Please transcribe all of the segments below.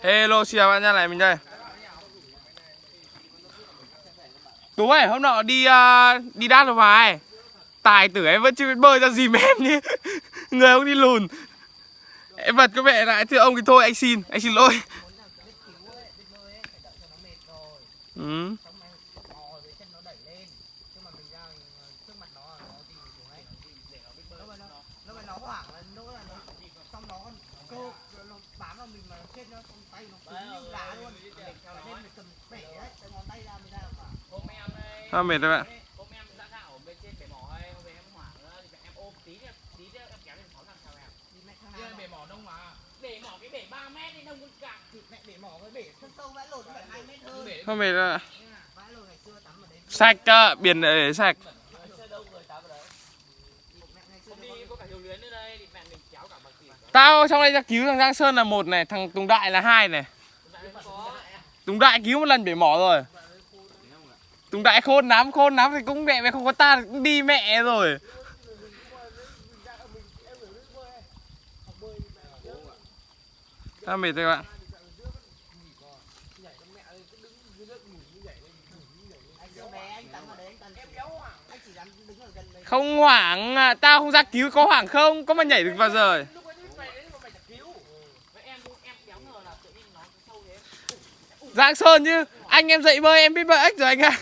Hello, xin chào bạn nha, lại mình đây. Tú ơi, hôm nọ đi đát ở ngoài. Tài tử em vẫn chưa biết bơi ra dìm em nhé. Người ông đi lùn. Em vật có vẻ lại thưa ông thì thôi anh xin lỗi. Ừ. Mệt rồi bạn. Không mệt rồi. Sạch biển để sạch. Tao trong đây ra cứu thằng Giang Sơn là một này, thằng Tùng Đại là hai này. Tùng Đại cứu một lần bể mỏ rồi. Tùng Đại khôn lắm thì cũng mẹ không có ta cũng đi mẹ rồi. Tao mệt rồi bạn. Không hoảng, tao không ra cứu, có hoảng không? Có mà nhảy được vào rồi. Giang Sơn chứ, anh em dạy bơi em biết bơi ếch rồi anh ạ.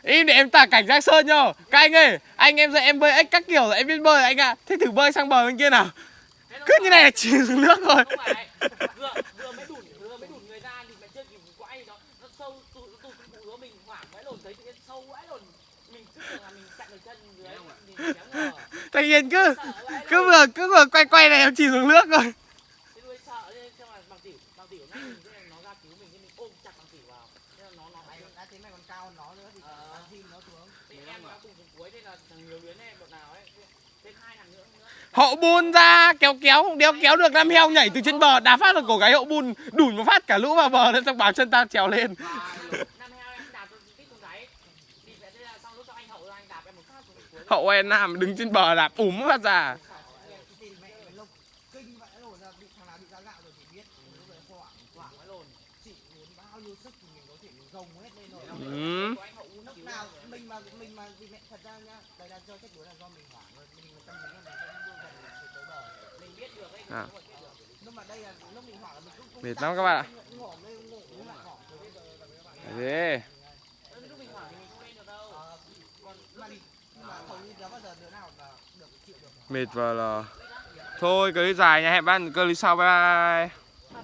Im để em tả cảnh Giang Sơn nhá. Các anh ơi, anh em dạy em bơi ếch các kiểu rồi em biết bơi anh ạ. Thế thử bơi sang bờ bên kia nào. Cứ như này là chìm xuống nước rồi. Vừa mới đủn người ra thì mày chưa kịp quay nó sâu tụt bụng mình hoảng vãi lồn thấy tự sâu vãi lồn mình cứ tưởng là mình chặn được chân dưới mình kéo ngờ. Thằng Hiền cứ vừa quay này em chìm xuống nước rồi. Thế nuôi sợ nên xem là bằng tiểu ngay mình thế nó ra cứu mình nên mình ôm chặt bằng tiểu vào. Thế là nó đã thấy mày còn cao hơn nó nữa thì ăn thêm nó xuống. Thì em nó cùng cuối thế là thằng nhiều luyến này bọn nào ấy thêm hai thằng nữa. Hậu bun ra kéo không kéo được, Nam Heo nhảy từ trên bờ đá phát vào cổ gái Hậu bun đủn một phát cả lũ vào bờ lên, xong bảo chân tao trèo lên. Hậu em Nam đứng trên bờ đạp phát ra. Ừ. À. Mệt lắm các bạn ạ. Thế. Mệt vào là thôi, clip dài nha, hẹn bạn clip sau, bye bye.